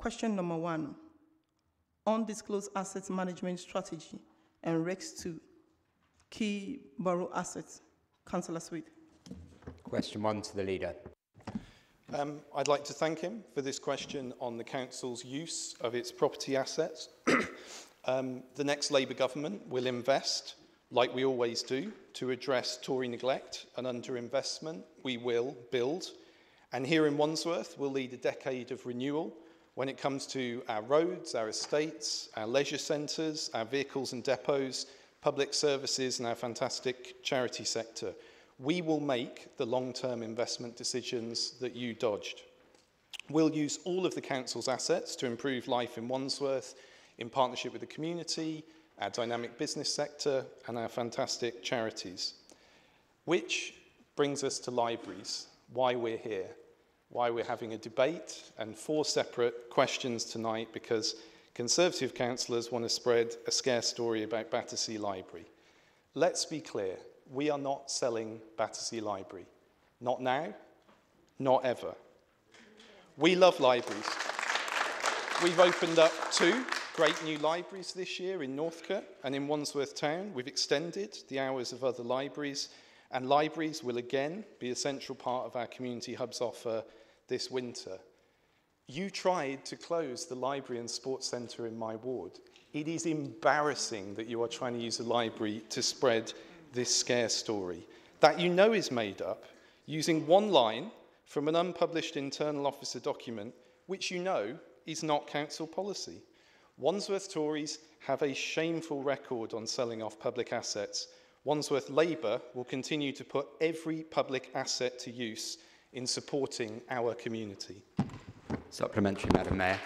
Question number 1, undisclosed assets management strategy and Rex 2, key borough assets. Councillor Sweet. Question 1 to the leader. I'd like to thank him for this question on the council's use of its property assets. The next Labour government will invest, like we always do, to address Tory neglect and underinvestment. We will build. And here in Wandsworth, we'll lead a decade of renewal when it comes to our roads, our estates, our leisure centres, our vehicles and depots, public services and our fantastic charity sector. We will make the long-term investment decisions that you dodged. We'll use all of the council's assets to improve life in Wandsworth in partnership with the community, our dynamic business sector and our fantastic charities. Which brings us to libraries, why we're here, why we're having a debate and 4 separate questions tonight because Conservative councillors want to spread a scare story about Battersea Library. Let's be clear. We are not selling Battersea Library. Not now, not ever. We love libraries. We've opened up 2 great new libraries this year in Northcote and in Wandsworth Town. We've extended the hours of other libraries, and libraries will again be a central part of our community hub's offer this winter. You tried to close the library and sports centre in my ward. It is embarrassing that you are trying to use a library to spread this scare story that you know is made up using 1 line from an unpublished internal officer document which you know is not council policy. Wandsworth Tories have a shameful record on selling off public assets. Wandsworth Labour will continue to put every public asset to use in supporting our community. Supplementary, Madam Mayor.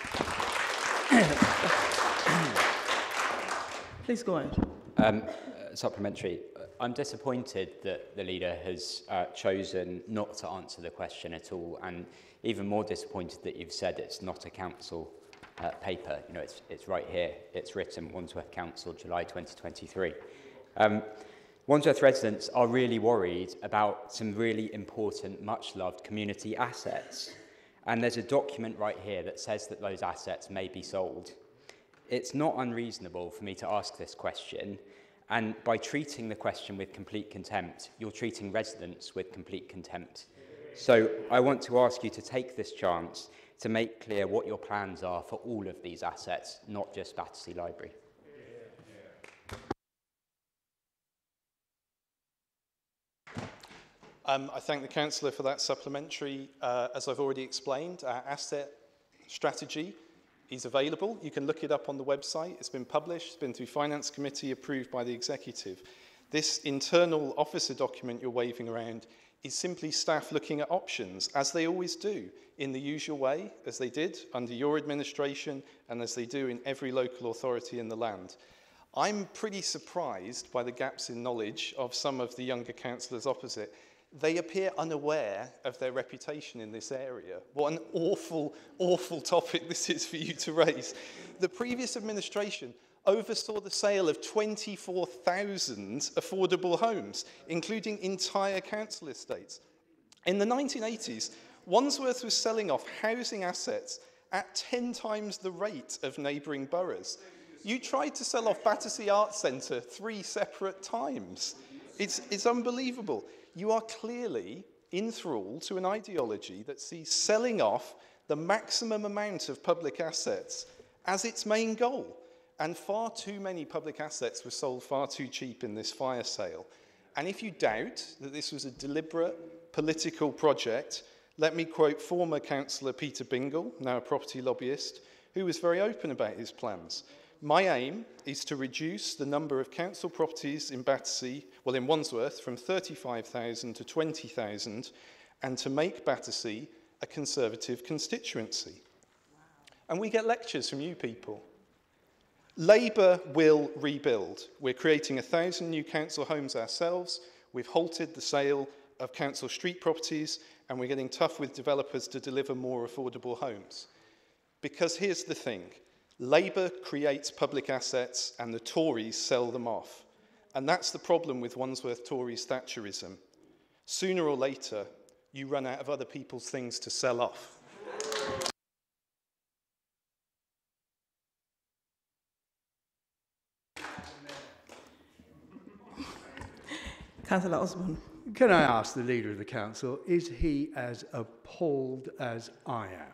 Please go ahead. Supplementary. I'm disappointed that the leader has chosen not to answer the question at all, and even more disappointed that you've said it's not a council paper. You know, it's right here. It's written, Wandsworth Council, July 2023. Wandsworth residents are really worried about some really important, much-loved community assets. And there's a document right here that says that those assets may be sold. It's not unreasonable for me to ask this question, and by treating the question with complete contempt, you're treating residents with complete contempt. So I want to ask you to take this chance to make clear what your plans are for all of these assets, not just Battersea Library. I thank the councillor for that supplementary. As I've already explained, our asset strategy is available. You can look it up on the website. It's been published, it's been through Finance Committee, approved by the Executive. This internal officer document you're waving around is simply staff looking at options, as they always do, in the usual way, as they did under your administration and as they do in every local authority in the land. I'm pretty surprised by the gaps in knowledge of some of the younger councillors opposite. They appear unaware of their reputation in this area. What an awful, awful topic this is for you to raise. The previous administration oversaw the sale of 24,000 affordable homes, including entire council estates. In the 1980s, Wandsworth was selling off housing assets at 10 times the rate of neighbouring boroughs. You tried to sell off Battersea Arts Centre 3 separate times. It's unbelievable. You are clearly enthralled to an ideology that sees selling off the maximum amount of public assets as its main goal. And far too many public assets were sold far too cheap in this fire sale. And if you doubt that this was a deliberate political project, let me quote former councillor Peter Bingle, now a property lobbyist, who was very open about his plans. My aim is to reduce the number of council properties in Battersea, well in Wandsworth, from 35,000 to 20,000 and to make Battersea a Conservative constituency. Wow. And we get lectures from you people. Labour will rebuild. We're creating 1,000 new council homes ourselves. We've halted the sale of council street properties and we're getting tough with developers to deliver more affordable homes. Because here's the thing. Labour creates public assets and the Tories sell them off. And that's the problem with Wandsworth Tories Thatcherism. Sooner or later, you run out of other people's things to sell off. Councillor Osborne. Can I ask the Leader of the Council, is he as appalled as I am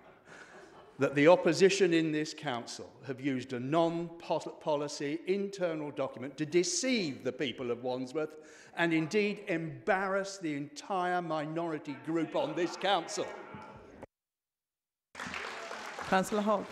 that the opposition in this Council have used a non-policy internal document to deceive the people of Wandsworth and indeed embarrass the entire minority group on this Council? Councillor Hogg.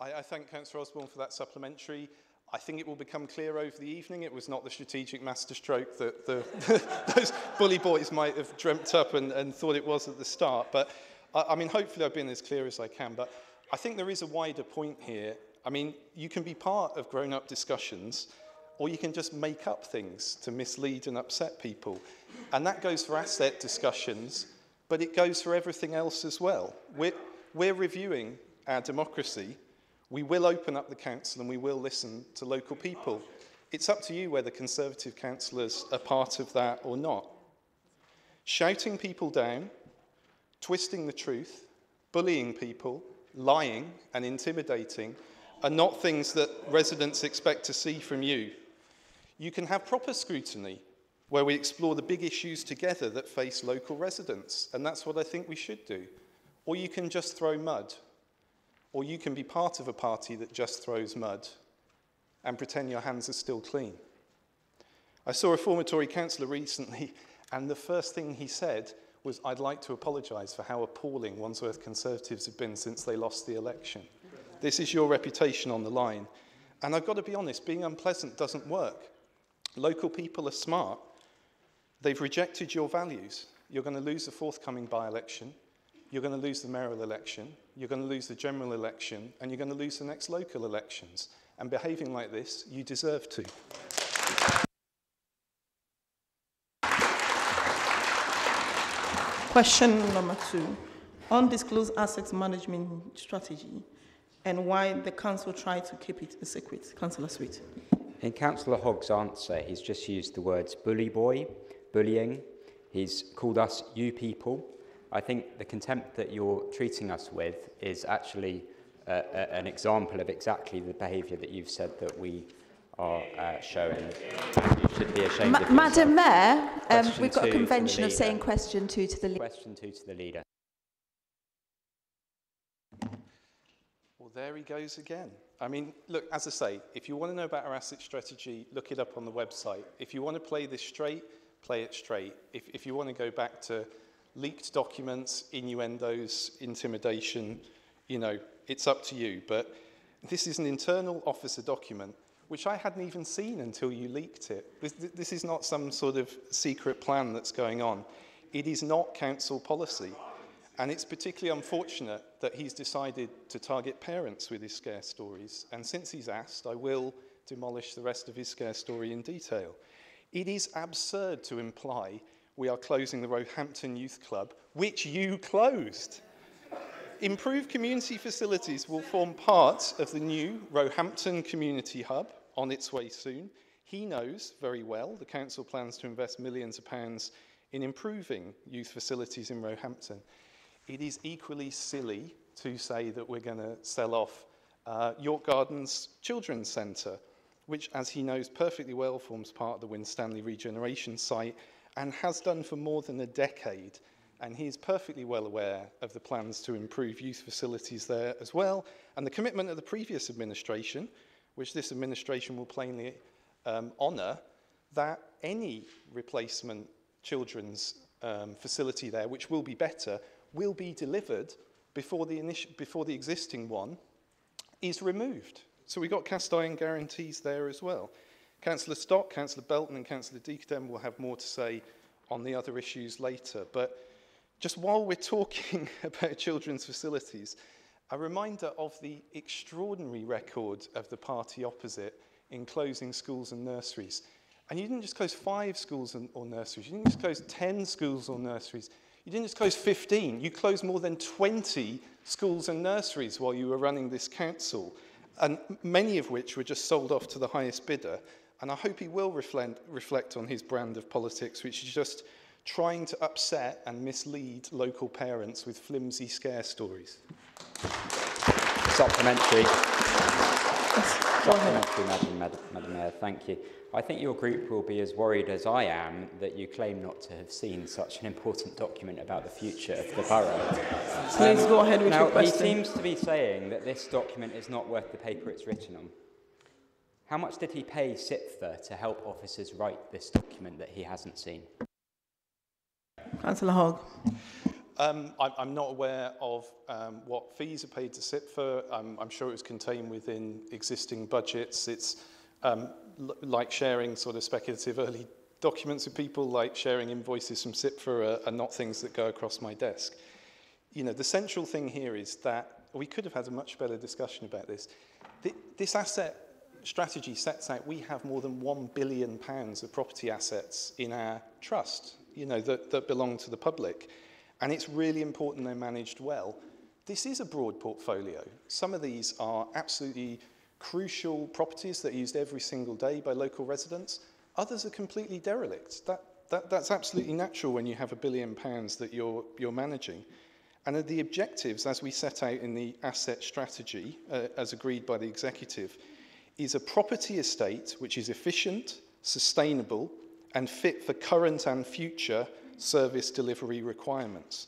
I thank Councillor Osborne for that supplementary. I think it will become clear over the evening it was not the strategic masterstroke that those bully boys might have dreamt up and thought it was at the start. But, I mean, hopefully I've been as clear as I can. But I think there is a wider point here. I mean, you can be part of grown-up discussions, or you can just make up things to mislead and upset people. And that goes for asset discussions, but it goes for everything else as well. We're reviewing our democracy. We will open up the council and we will listen to local people. It's up to you whether Conservative councillors are part of that or not. Shouting people down, twisting the truth, bullying people, lying and intimidating are not things that residents expect to see from you. You can have proper scrutiny where we explore the big issues together that face local residents, and that's what I think we should do. Or you can just throw mud. Or you can be part of a party that just throws mud and pretend your hands are still clean. I saw a former Tory councillor recently, and the first thing he said was, "I'd like to apologise for how appalling Wandsworth Conservatives have been since they lost the election." This is your reputation on the line. And I've got to be honest, being unpleasant doesn't work. Local people are smart. They've rejected your values. You're going to lose the forthcoming by-election. You're going to lose the mayoral election, you're going to lose the general election, and you're going to lose the next local elections. And behaving like this, you deserve to. Question number 2. Undisclosed assets management strategy and why the council tried to keep it a secret. Councillor Sweet. In Councillor Hogg's answer, he's just used the words bully boy, bullying. He's called us you people. I think the contempt that you're treating us with is actually an example of exactly the behaviour that you've said that we are showing. You should be ashamed of yourself. Madam Mayor, we've got a 2 to convention the of saying leader. question 2 to the leader. Question 2 to the leader. Well, there he goes again. I mean, look, as I say, if you want to know about our asset strategy, look it up on the website. If you want to play this straight, play it straight. If you want to go back to leaked documents, innuendos, intimidation, you know, it's up to you. But this is an internal officer document, which I hadn't even seen until you leaked it. This is not some sort of secret plan that's going on. It is not council policy. And it's particularly unfortunate that he's decided to target parents with his scare stories. And since he's asked, I will demolish the rest of his scare story in detail. It is absurd to imply we are closing the Roehampton Youth Club, which you closed. Improved community facilities will form part of the new Roehampton Community Hub on its way soon. He knows very well the council plans to invest millions of pounds in improving youth facilities in Roehampton. It is equally silly to say that we're going to sell off York Gardens Children's Centre, which, as he knows perfectly well, forms part of the Winstanley Regeneration Site and has done for more than a decade. And he is perfectly well aware of the plans to improve youth facilities there as well, and the commitment of the previous administration, which this administration will plainly honour, that any replacement children's facility there, which will be better, will be delivered before the existing one is removed. So we've got cast iron guarantees there as well. Councillor Stock, Councillor Belton and Councillor Deacon will have more to say on the other issues later. But just while we're talking about children's facilities, a reminder of the extraordinary record of the party opposite in closing schools and nurseries. And you didn't just close 5 schools or nurseries, you didn't just close 10 schools or nurseries, you didn't just close 15, you closed more than 20 schools and nurseries while you were running this council, and many of which were just sold off to the highest bidder. And I hope he will reflect on his brand of politics, which is just trying to upset and mislead local parents with flimsy scare stories. Supplementary. Supplementary, Madam Mayor, thank you. I think your group will be as worried as I am that you claim not to have seen such an important document about the future of the borough. Please go ahead with your Now, question. he seems to be saying that this document is not worth the paper it's written on. How much did he pay SIPFA to help officers write this document that he hasn't seen? Councillor Hogg. I'm not aware of what fees are paid to SIPFA. I'm sure it was contained within existing budgets. It's like sharing sort of speculative early documents with people, like sharing invoices from SIPFA are not things that go across my desk. You know, the central thing here is that we could have had a much better discussion about this. This asset strategy sets out we have more than £1 billion of property assets in our trust, you know, that belong to the public. And it's really important they're managed well. This is a broad portfolio. Some of these are absolutely crucial properties that are used every single day by local residents. Others are completely derelict. That's absolutely natural when you have £1 billion that you're managing. And the objectives, as we set out in the asset strategy, as agreed by the executive, is a property estate which is efficient, sustainable, and fit for current and future service delivery requirements.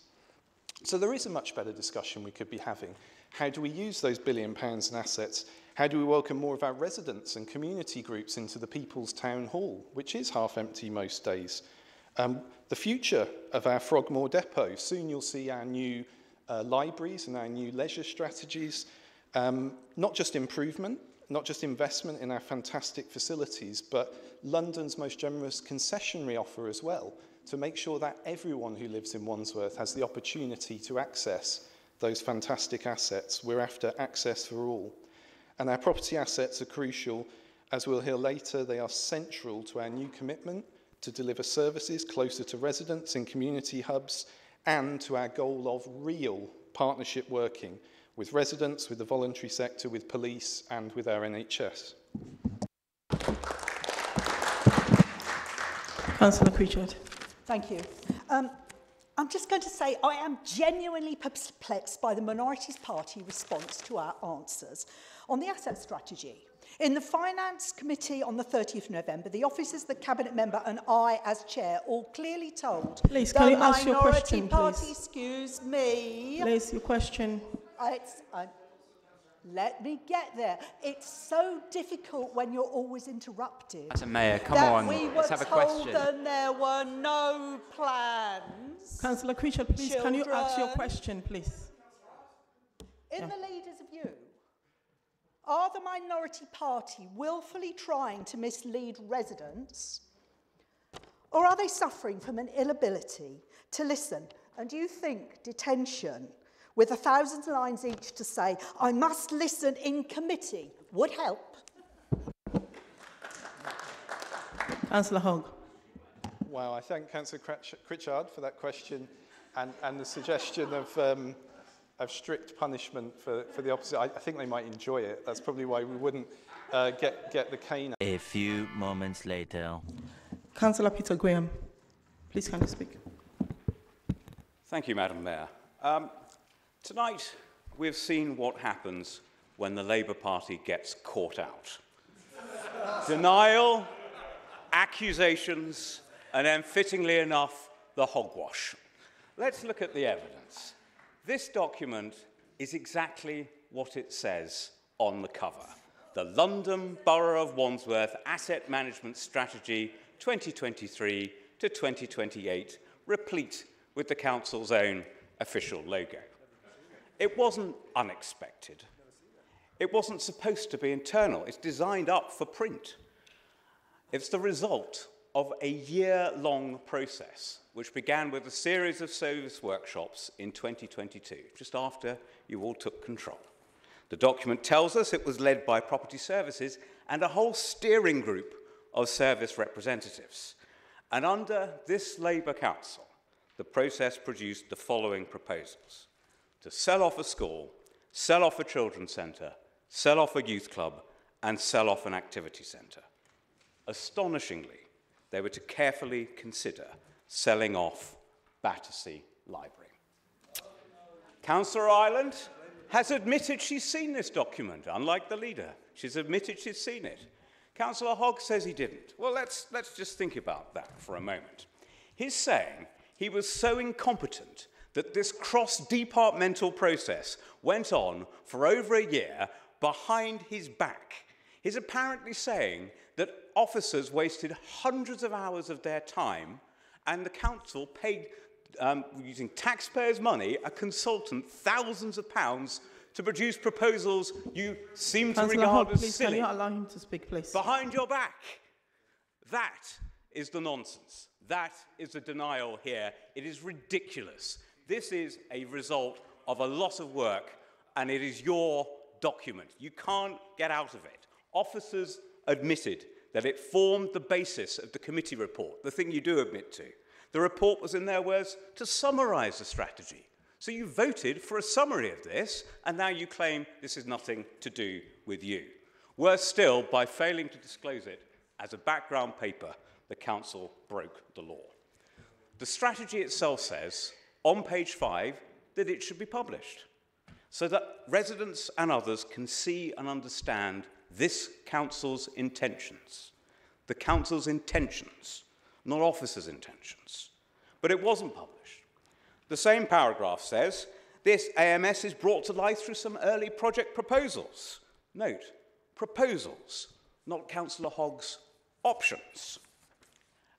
So there is a much better discussion we could be having. How do we use those £1 billion in assets? How do we welcome more of our residents and community groups into the People's Town Hall, which is half empty most days? The future of our Frogmore Depot. Soon you'll see our new libraries and our new leisure strategies. Not just improvement, not just investment in our fantastic facilities, but London's most generous concessionary offer as well, to make sure that everyone who lives in Wandsworth has the opportunity to access those fantastic assets. We're after access for all. And our property assets are crucial. As we'll hear later, they are central to our new commitment to deliver services closer to residents in community hubs and to our goal of real partnership working with residents, with the voluntary sector, with police and with our NHS. Councillor Pritchard. Thank you. I'm just going to say I am genuinely perplexed by the Minorities Party response to our answers on the asset strategy. In the Finance Committee on the 30th of November, the officers, the Cabinet member and I as chair all clearly told Please, can you ask your question, Party, please? excuse me. Please, your question. Let me get there. It's so difficult when you're always interrupted. Madam Mayor, come on, let's have a question. We were told that there were no plans. Councillor Pritchard, please, can you ask your question, please? In the leaders of you, are the Minority Party willfully trying to mislead residents, or are they suffering from an inability to listen? And do you think detention with 1,000 lines each to say, I must listen in committee, would help? Councillor Hogg. Wow, I thank Councillor Pritchard for that question and the suggestion of strict punishment for the opposite. I think they might enjoy it. That's probably why we wouldn't get the cane. A few moments later. Councillor Peter Graham, please can you speak? Thank you, Madam Mayor. Tonight, we've seen what happens when the Labour Party gets caught out. Denial, accusations, and then, fittingly enough, the hogwash. Let's look at the evidence. This document is exactly what it says on the cover. The London Borough of Wandsworth Asset Management Strategy 2023 to 2028, replete with the council's own official logo. It wasn't unexpected. It wasn't supposed to be internal. It's designed up for print. It's the result of a year-long process, which began with a series of service workshops in 2022, just after you all took control. The document tells us it was led by Property Services and a whole steering group of service representatives. And under this Labour Council, the process produced the following proposals: to sell off a school, sell off a children's centre, sell off a youth club, and sell off an activity centre. Astonishingly, they were to carefully consider selling off Battersea Library. Councillor Ireland has admitted she's seen this document, unlike the leader. She's admitted she's seen it. Councillor Hogg says he didn't. Well, let's just think about that for a moment. He's saying he was so incompetent that this cross-departmental process went on for over a year behind his back. He's apparently saying that officers wasted hundreds of hours of their time and the council paid, using taxpayers' money, a consultant thousands of pounds to produce proposals you seem to Councillor regard Hogg, as please, silly. can you allow him to speak, please? Behind your back. That is the nonsense. That is the denial here. It is ridiculous. This is a result of a lot of work, and it is your document. You can't get out of it. Officers admitted that it formed the basis of the committee report, the thing you do admit to. The report was, in their words, to summarise the strategy. So you voted for a summary of this, and now you claim this is nothing to do with you. Worse still, by failing to disclose it as a background paper, the council broke the law. The strategy itself says, on page 5, that it should be published, so that residents and others can see and understand this council's intentions. The council's intentions, not officers' intentions. But it wasn't published. The same paragraph says, this AMS is brought to life through some early project proposals. Note, proposals, not Councillor Hogg's options.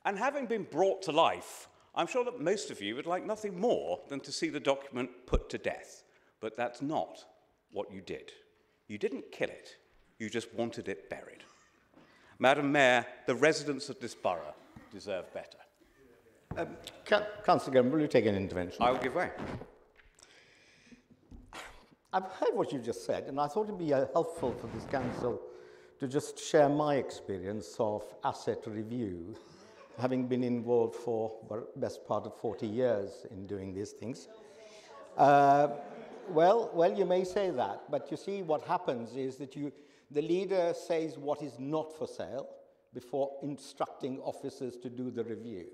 And having been brought to life, I'm sure that most of you would like nothing more than to see the document put to death. But that's not what you did. You didn't kill it. You just wanted it buried. Madam Mayor, the residents of this borough deserve better. Councillor Gilman, will you take an intervention? I will give way. I've heard what you just said, and I thought it would be helpful for this council to just share my experience of asset review, having been involved for the best part of 40 years in doing these things. Well, you may say that, but you see what happens is that the leader says what is not for sale before instructing officers to do the review.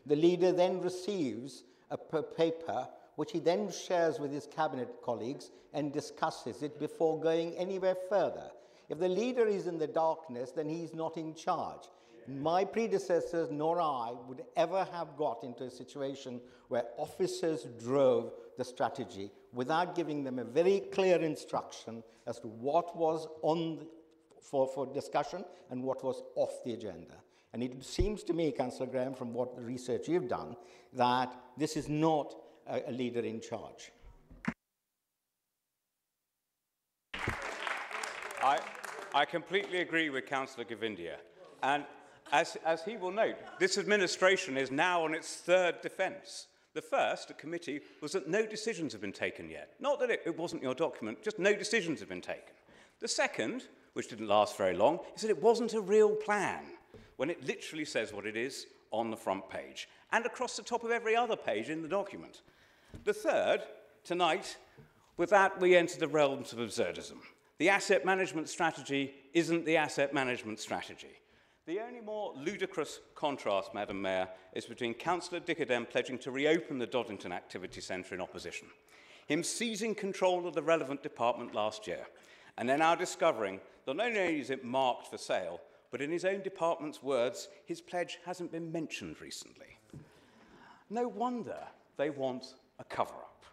The leader then receives a paper which he then shares with his cabinet colleagues and discusses it before going anywhere further. If the leader is in the darkness, then he's not in charge. My predecessors nor I would ever have got into a situation where officers drove the strategy without giving them a very clear instruction as to what was on for discussion and what was off the agenda. And it seems to me, Councillor Graham, from what the research you've done, that this is not a leader in charge. I completely agree with Councillor Govindia. And as he will note, this administration is now on its third defence. The first, a committee, was that no decisions have been taken yet. Not that it wasn't your document, just no decisions have been taken. The second, which didn't last very long, is that it wasn't a real plan, when it literally says what it is on the front page and across the top of every other page in the document. The third, tonight, with that we enter the realms of absurdism. The asset management strategy isn't the asset management strategy. The only more ludicrous contrast, Madam Mayor, is between Councillor Dickerdem pledging to reopen the Doddington Activity Centre in opposition, him seizing control of the relevant department last year, and then now discovering that not only is it marked for sale, but in his own department's words, his pledge hasn't been mentioned recently. No wonder they want a cover-up.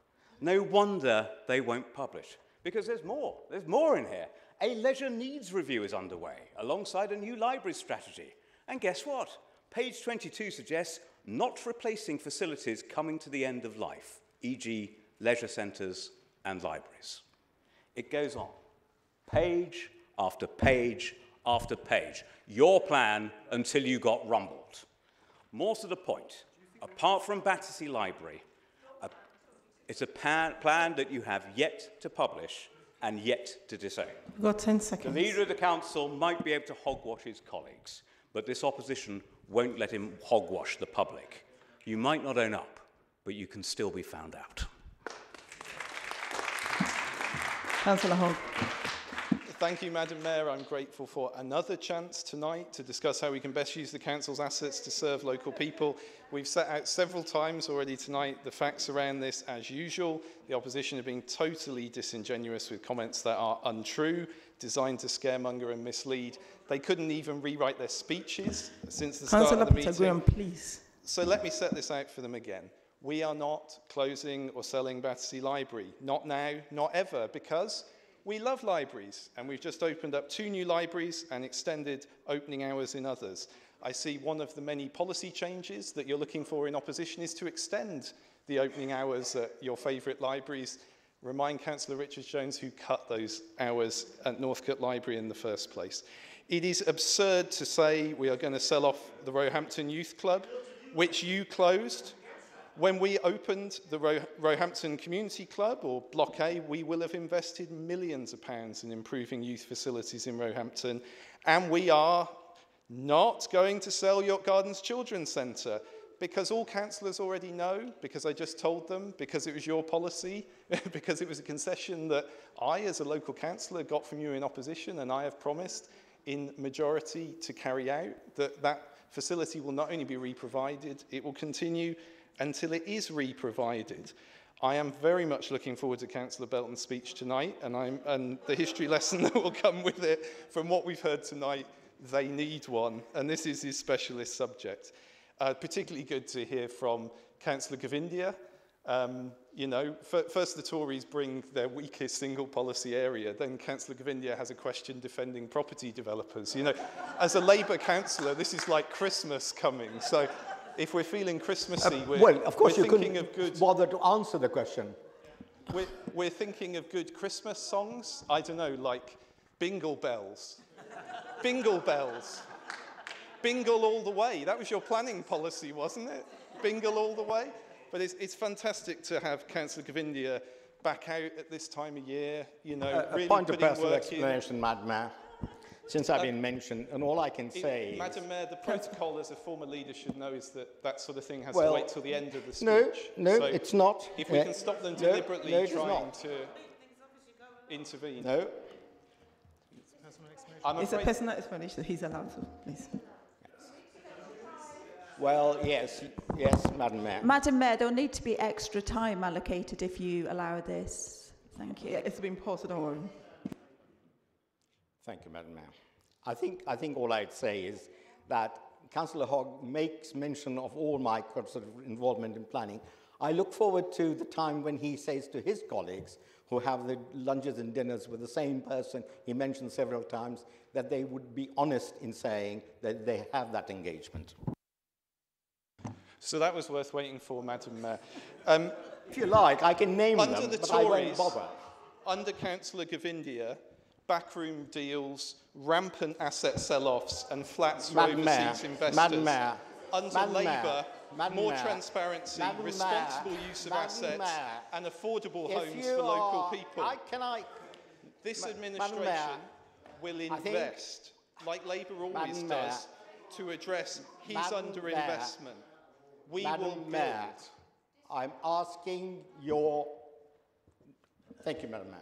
No wonder they won't publish, because there's more. There's more in here. A leisure needs review is underway, alongside a new library strategy. And guess what? Page 22 suggests not replacing facilities coming to the end of life, e.g. leisure centres and libraries. It goes on, page after page after page. Your plan until you got rumbled. More to the point, apart from Battersea Library, it's a plan that you have yet to publish and yet to disown. You've got 10 seconds. The leader of the council might be able to hogwash his colleagues, but this opposition won't let him hogwash the public. You might not own up, but you can still be found out. Councillor Hogg. Thank you, Madam Mayor. I'm grateful for another chance tonight to discuss how we can best use the Council's assets to serve local people. We've set out several times already tonight the facts around this as usual. The opposition have been totally disingenuous with comments that are untrue, designed to scaremonger and mislead. They couldn't even rewrite their speeches since the start of the meeting. Graham, please. So let me set this out for them again. We are not closing or selling Battersea Library. Not now, not ever, because we love libraries, and we've just opened up 2 new libraries and extended opening hours in others. I see one of the many policy changes that you're looking for in opposition is to extend the opening hours at your favourite libraries. Remind Councillor Richards-Jones who cut those hours at Northcote Library in the first place. It is absurd to say we are going to sell off the Roehampton Youth Club, which you closed. When we opened the Roehampton Community Club, or Block A, we will have invested millions of pounds in improving youth facilities in Roehampton, and we are not going to sell York Gardens Children's Centre, because all councillors already know, because I just told them, because it was your policy, because it was a concession that I, as a local councillor, got from you in opposition, and I have promised in majority to carry out, that that facility will not only be re-provided, it will continue until it is re-provided. I am very much looking forward to Councillor Belton's speech tonight, and the history lesson that will come with it. From what we've heard tonight, they need one, and this is his specialist subject. Particularly good to hear from Councillor Govindia. You know, first the Tories bring their weakest single policy area, then Councillor Govindia has a question defending property developers. You know, as a Labour councillor, this is like Christmas coming, so if we're feeling Christmassy, well, of course we're you thinking couldn't of good... bother to answer the question. We're thinking of good Christmas songs. I don't know, like Bingle Bells. Bingle Bells. Bingle all the way. That was your planning policy, wasn't it? Bingle all the way. But it's fantastic to have Councillor Govindia back out at this time of year, you know, really point of putting personal work in. explanation, Madam Mayor. Since I've been mentioned, and all I can say Madam Mayor, the protocol as a former leader should know is that that sort of thing has to wait till the end of the speech. No, so it's not. If we can stop them deliberately trying to intervene. No. It's a personal explanation. He's allowed to, please. Well, yes, Madam Mayor. Madam Mayor, there'll need to be extra time allocated if you allow this. Thank you. Yeah, it's been paused, don't worry. Thank you, Madam Mayor. I think all I'd say is that Councillor Hogg makes mention of all my sort of involvement in planning. I look forward to the time when he says to his colleagues who have the lunches and dinners with the same person he mentioned several times, that they would be honest in saying that they have that engagement. So that was worth waiting for, Madam Mayor. If you like, I can name them, the but Tories, I won't bother. Under Councillor Govindia, backroom deals, rampant asset sell-offs and flats for overseas investors. Madam Mayor. Under Labour, more transparency, responsible use of assets and affordable homes for local people. This administration will invest, like Labour always does, to address his underinvestment. We will build. I'm asking your... Thank you, Madam Mayor.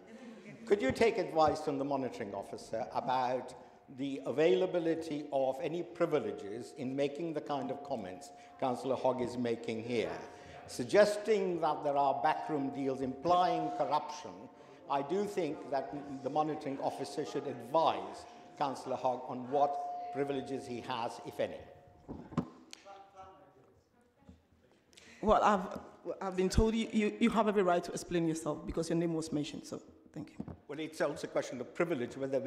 Could you take advice from the monitoring officer about the availability of any privileges in making the kind of comments Councillor Hogg is making here, suggesting that there are backroom deals implying corruption? I do think that the monitoring officer should advise Councillor Hogg on what privileges he has, if any. Well, I've been told you have every right to explain yourself because your name was mentioned, so thank you. Well, it's also a question of privilege, whether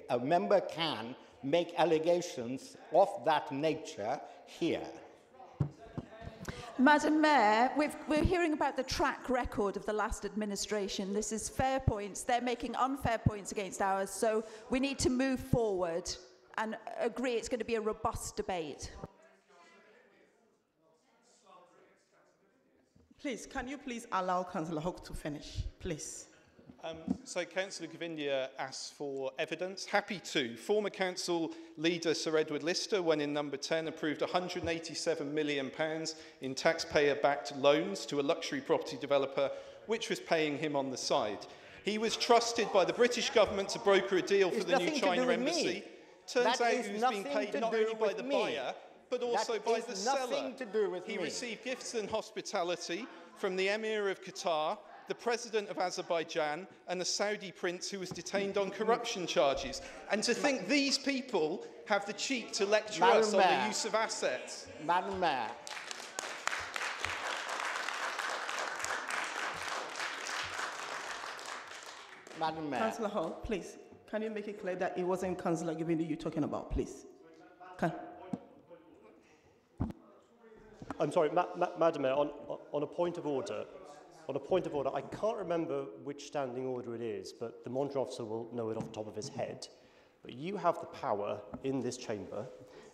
a member can make allegations of that nature here. Madam Mayor, we're hearing about the track record of the last administration. This is fair points. They're making unfair points against ours, so we need to move forward and agree it's going to be a robust debate. Please, can you please allow Councillor Hogg to finish, please? So Councillor Govindia asks for evidence. Happy to. Former council leader Sir Edward Lister, when in number 10, approved £187 million in taxpayer-backed loans to a luxury property developer, which was paying him on the side. He was trusted by the British government to broker a deal for the new China embassy. Turns out he was being paid not only by the buyer, but also by the seller. He received gifts and hospitality from the Emir of Qatar, the President of Azerbaijan, and the Saudi prince who was detained on corruption charges. And to think these people have the cheek to lecture us on the use of assets. Madam Mayor. Madam Mayor. Councillor Hall, please, can you make it clear that it wasn't Councillor Givindi you're talking about, please? I'm sorry, Madam Mayor, on a point of order, I can't remember which standing order it is, but the monitoring officer will know it off the top of his head. But you have the power in this chamber,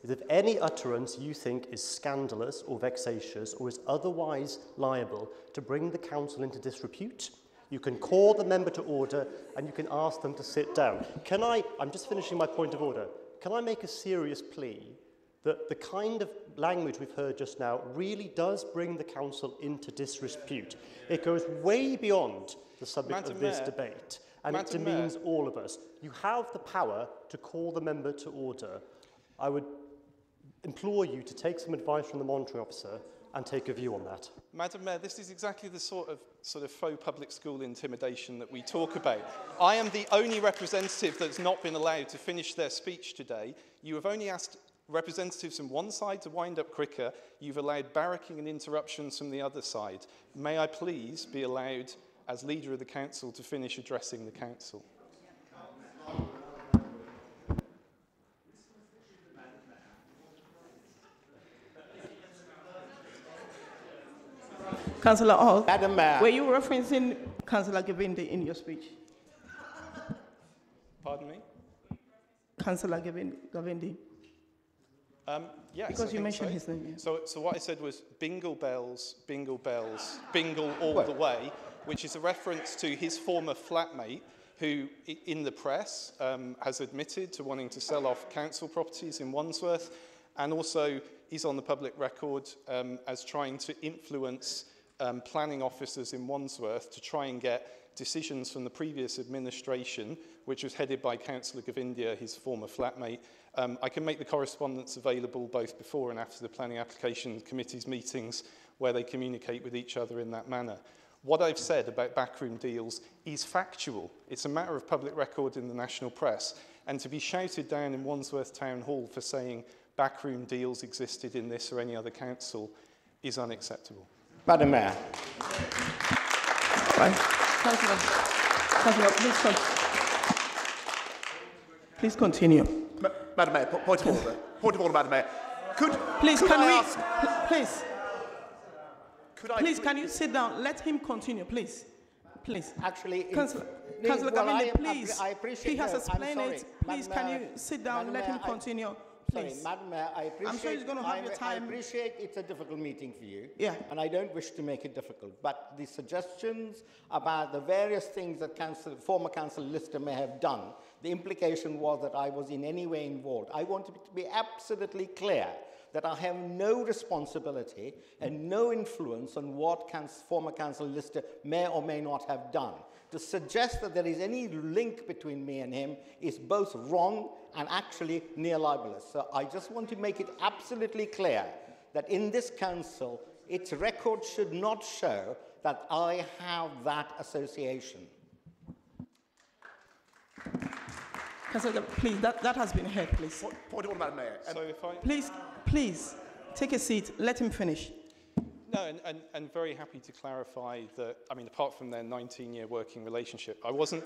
is if any utterance you think is scandalous or vexatious or is otherwise liable to bring the council into disrepute, you can call the member to order and you can ask them to sit down. I'm just finishing my point of order. Can I make a serious plea that the kind of language we've heard just now really does bring the council into disrepute? It goes way beyond the subject of this debate, and it demeans all of us. You have the power to call the member to order. I would implore you to take some advice from the monitoring officer and take a view on that. Madam Mayor, this is exactly the sort of faux public school intimidation that we talk about. I am the only representative that's not been allowed to finish their speech today. You have only asked representatives from one side to wind up quicker. You've allowed barracking and interruptions from the other side. May I please be allowed, as Leader of the Council, to finish addressing the Council? Councillor Hall, Madam Mayor. were you referencing Councillor Givindi in your speech? Pardon me? Councillor Givindi. Yes, because you mentioned his name. Yeah. So what I said was bingle bells, bingle all the way, which is a reference to his former flatmate who, in the press, has admitted to wanting to sell off council properties in Wandsworth, and also is on the public record as trying to influence planning officers in Wandsworth to try and get decisions from the previous administration, which was headed by Councillor Govindia, his former flatmate. I can make the correspondence available both before and after the Planning Application Committee's meetings where they communicate with each other in that manner. What I've said about backroom deals is factual. It's a matter of public record in the national press. And to be shouted down in Wandsworth Town Hall for saying backroom deals existed in this or any other council is unacceptable. Madam Mayor. Councillor, please continue. Madam Mayor, point of order. Point of order, Madam Mayor. Please, can you sit down? Let him continue, please. Please. Actually, Councillor Gavindi, please. I appreciate. He has explained it. Please, Madam can you sit down? Let him continue. Please. Sorry, Madam Mayor, I appreciate. I'm sure he's going to have your time. I appreciate it's a difficult meeting for you. Yeah. And I don't wish to make it difficult. But the suggestions about the various things that former Councillor Lister may have done, the implication was that I was in any way involved. I want it to be absolutely clear that I have no responsibility and no influence on what former Councillor Lister may or may not have done. To suggest that there is any link between me and him is both wrong and actually near libelous. So I just want to make it absolutely clear that in this council, its record should not show that I have that association. Councillor, please, that has been heard, please. Point of order, Madam Mayor. So if I... Please, take a seat. Let him finish. No, and very happy to clarify that, I mean, apart from their 19-year working relationship, I wasn't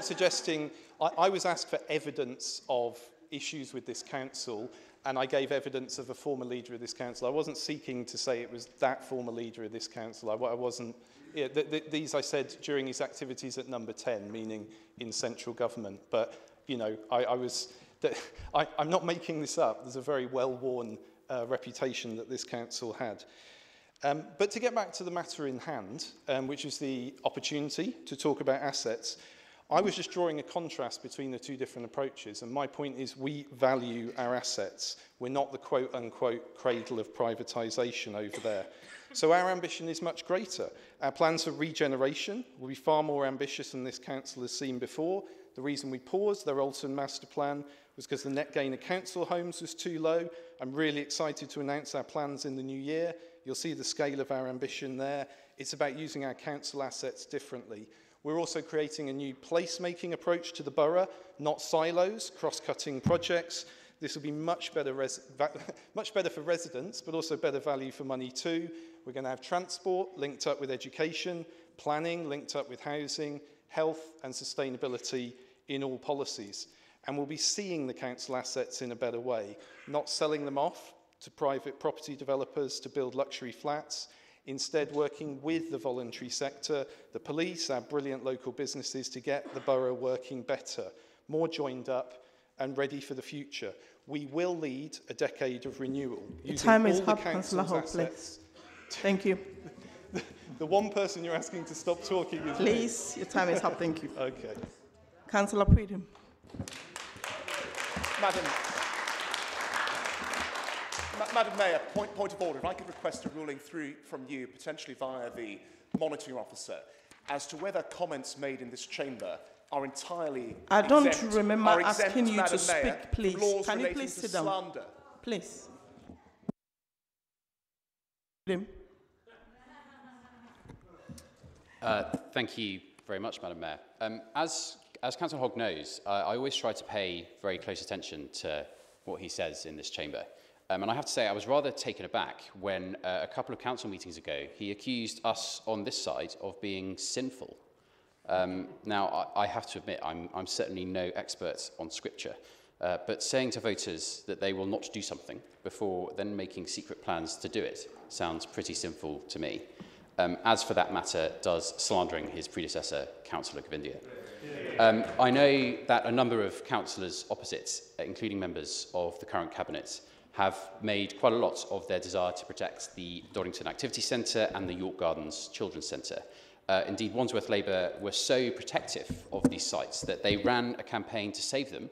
suggesting, I was asked for evidence of issues with this council, and I gave evidence of a former leader of this council. I wasn't seeking to say it was that former leader of this council. I wasn't, yeah, these I said during his activities at number 10, meaning in central government. But, you know, I'm not making this up. There's a very well-worn reputation that this council had. But to get back to the matter in hand, which is the opportunity to talk about assets, I was just drawing a contrast between the two different approaches, and my point is we value our assets. We're not the quote-unquote cradle of privatisation over there. So our ambition is much greater. Our plans for regeneration will be far more ambitious than this council has seen before. The reason we paused their Alton master plan was because the net gain of council homes was too low. I'm really excited to announce our plans in the new year. You'll see the scale of our ambition there. It's about using our council assets differently. We're also creating a new placemaking approach to the borough, not silos, cross-cutting projects. This will be much better for residents, but also better value for money too. We're going to have transport linked up with education, planning linked up with housing, health and sustainability in all policies. And we'll be seeing the council assets in a better way, not selling them off to private property developers to build luxury flats, instead working with the voluntary sector, the police, our brilliant local businesses to get the borough working better, more joined up and ready for the future. We will lead a decade of renewal. Time is up, Councillor Hopeless. Thank you. The one person you're asking to stop talking is Please, me. your time is up, thank you. Okay. Councillor Pridham. Madam Mayor, point of order. If I could request a ruling through from you, potentially via the monitoring officer, as to whether comments made in this chamber are entirely I don't exempt, remember are exempt, asking you Madam to Mayor, speak, please. from laws Can you relating please to sit down? slander. Please. Thank you very much, Madam Mayor. As Councillor Hogg knows, I always try to pay very close attention to what he says in this chamber. And I have to say, I was rather taken aback when a couple of council meetings ago, he accused us on this side of being sinful. Now, I have to admit, I'm certainly no expert on scripture, but saying to voters that they will not do something before then making secret plans to do it sounds pretty sinful to me. As for that matter, does slandering his predecessor, Councillor Govindia. I know that a number of councillors opposite, including members of the current cabinet, have made quite a lot of their desire to protect the Doddington Activity Centre and the York Gardens Children's Centre. Indeed, Wandsworth Labour were so protective of these sites that they ran a campaign to save them,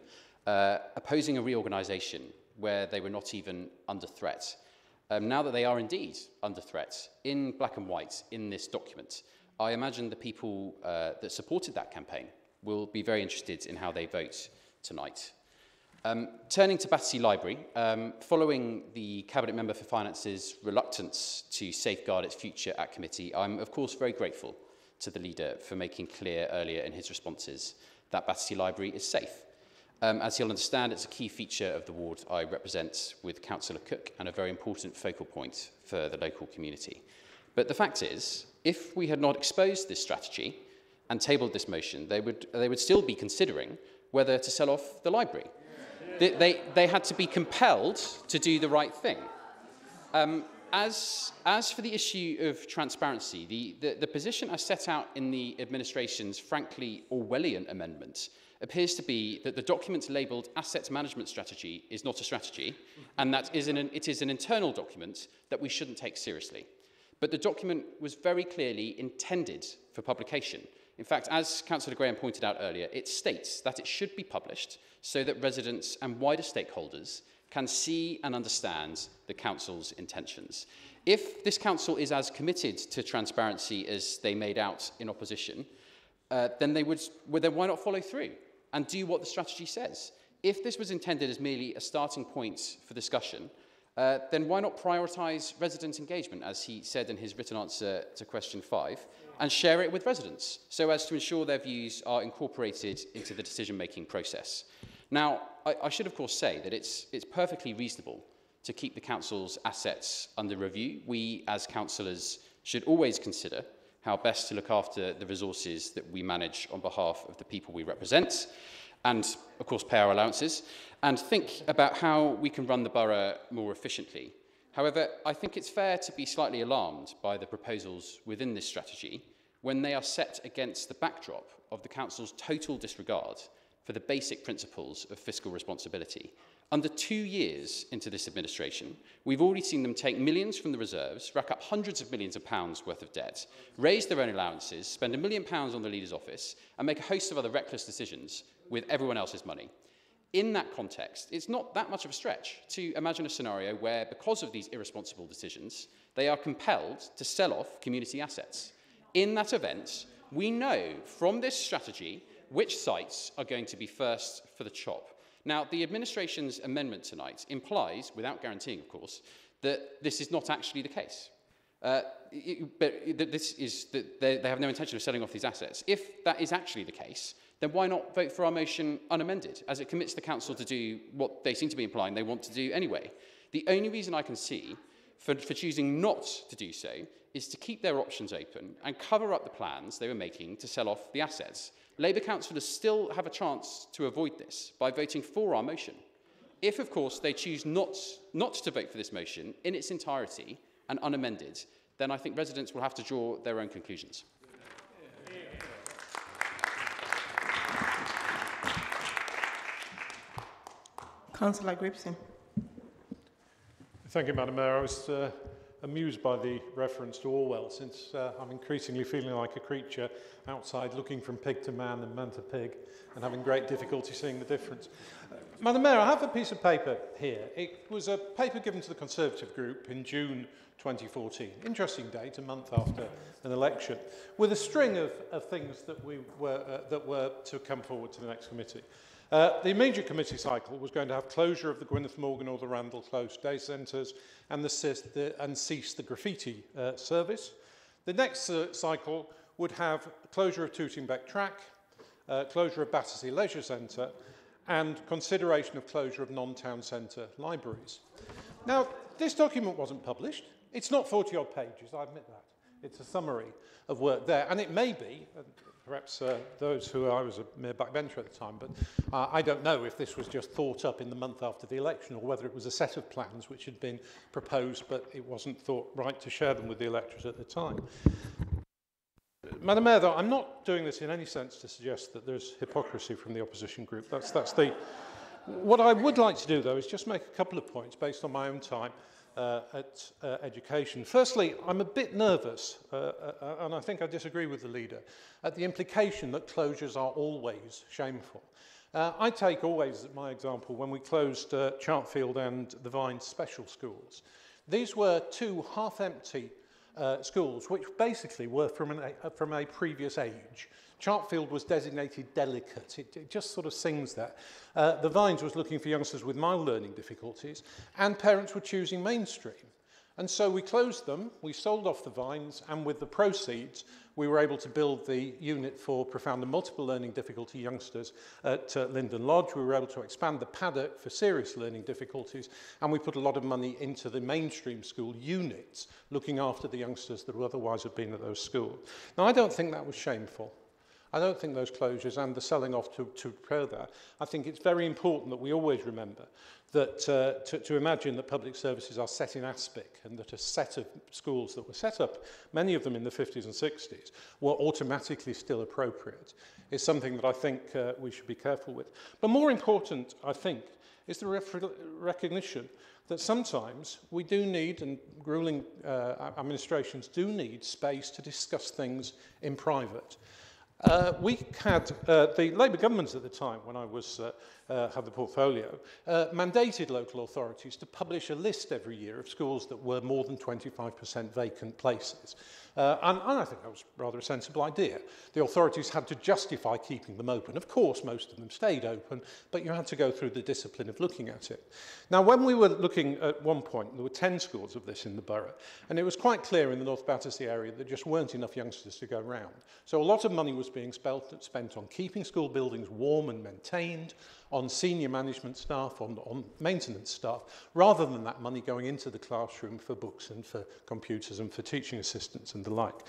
opposing a reorganisation where they were not even under threat. Now that they are indeed under threat, in black and white in this document, I imagine the people that supported that campaign will be very interested in how they vote tonight. Turning to Battersea Library, following the Cabinet Member for Finance's reluctance to safeguard its future at committee, I'm of course very grateful to the leader for making clear earlier in his responses that Battersea Library is safe. As he'll understand, it's a key feature of the ward I represent with Councillor Cook and a very important focal point for the local community. But the fact is, if we had not exposed this strategy and tabled this motion, they would still be considering whether to sell off the library. They had to be compelled to do the right thing. As for the issue of transparency, the position as set out in the administration's frankly Orwellian amendment appears to be that the document labelled Asset Management Strategy is not a strategy, and that it is an internal document that we shouldn't take seriously. But the document was very clearly intended for publication. In fact, as Councillor Graham pointed out earlier, it states that it should be published so that residents and wider stakeholders can see and understand the council's intentions. If this council is as committed to transparency as they made out in opposition, then why not follow through and do what the strategy says? If this was intended as merely a starting point for discussion, then why not prioritise resident engagement, as he said in his written answer to question 5, and share it with residents, so as to ensure their views are incorporated into the decision-making process. Now, I should of course say that it's perfectly reasonable to keep the council's assets under review. We, as councillors, should always consider how best to look after the resources that we manage on behalf of the people we represent, and of course pay our allowances, and think about how we can run the borough more efficiently. However, I think it's fair to be slightly alarmed by the proposals within this strategy when they are set against the backdrop of the council's total disregard for the basic principles of fiscal responsibility. Under 2 years into this administration, we've already seen them take millions from the reserves, rack up hundreds of millions of pounds worth of debt, raise their own allowances, spend £1 million on the leader's office, and make a host of other reckless decisions with everyone else's money. In that context, it's not that much of a stretch to imagine a scenario where, because of these irresponsible decisions, they are compelled to sell off community assets. In that event, we know from this strategy which sites are going to be first for the chop. Now, the administration's amendment tonight implies, without guaranteeing, of course, that this is not actually the case. But they have no intention of selling off these assets. If that is actually the case, then why not vote for our motion unamended, as it commits the council to do what they seem to be implying they want to do anyway? The only reason I can see for choosing not to do so is to keep their options open and cover up the plans they were making to sell off the assets. Labour councillors still have a chance to avoid this by voting for our motion. If, of course, they choose not to vote for this motion in its entirety and unamended, then I think residents will have to draw their own conclusions. Councillor Gibson. Thank you, Madam Mayor. I was amused by the reference to Orwell, since I'm increasingly feeling like a creature outside looking from pig to man and man to pig and having great difficulty seeing the difference. Madam Mayor, I have a piece of paper here. It was a paper given to the Conservative group in June 2014. Interesting date, a month after an election, with a string of things that were to come forward to the next committee. The immediate committee cycle was going to have closure of the Gwyneth Morgan or the Randall Close day centres and cease the graffiti service. The next cycle would have closure of Tooting Bec Track, closure of Battersea Leisure Centre, and consideration of closure of non-town centre libraries. Now, this document wasn't published. It's not 40-odd pages, I admit that. It's a summary of work there, and it may be, perhaps those who I was a mere backbencher at the time, but I don't know if this was just thought up in the month after the election or whether it was a set of plans which had been proposed, but it wasn't thought right to share them with the electorate at the time. Madam Mayor, though, I'm not doing this in any sense to suggest that there's hypocrisy from the opposition group. What I would like to do, though, is just make a couple of points based on my own time at education. Firstly, I'm a bit nervous, and I think I disagree with the leader, at the implication that closures are always shameful. I take always my example when we closed Chartfield and the Vines special schools. These were two half-empty schools, which basically were from a previous age. Chartfield was designated delicate. It just sort of sings that. The Vines was looking for youngsters with mild learning difficulties, and parents were choosing mainstream. And so we closed them, we sold off the Vines, and with the proceeds, we were able to build the unit for profound and multiple learning difficulty youngsters at Linden Lodge. We were able to expand the paddock for serious learning difficulties, and we put a lot of money into the mainstream school units, looking after the youngsters that would otherwise have been at those schools. Now, I don't think that was shameful. I don't think those closures and the selling off to prepare that. I think it's very important that we always remember that to imagine that public services are set in aspic and that a set of schools that were set up, many of them in the 50s and 60s, were automatically still appropriate is something that I think we should be careful with. But more important, I think, is the recognition that sometimes we do need, and ruling administrations do need, space to discuss things in private. We had the Labour governments at the time, when I was had the portfolio, mandated local authorities to publish a list every year of schools that were more than 25% vacant places. And I think that was rather a sensible idea. The authorities had to justify keeping them open. Of course, most of them stayed open, but you had to go through the discipline of looking at it. Now, when we were looking at one point, there were 10 schools of this in the borough, and it was quite clear in the North Battersea area that there just weren't enough youngsters to go round. So a lot of money was being spent on keeping school buildings warm and maintained, on senior management staff, on maintenance staff, rather than that money going into the classroom for books and for computers and for teaching assistants and the like.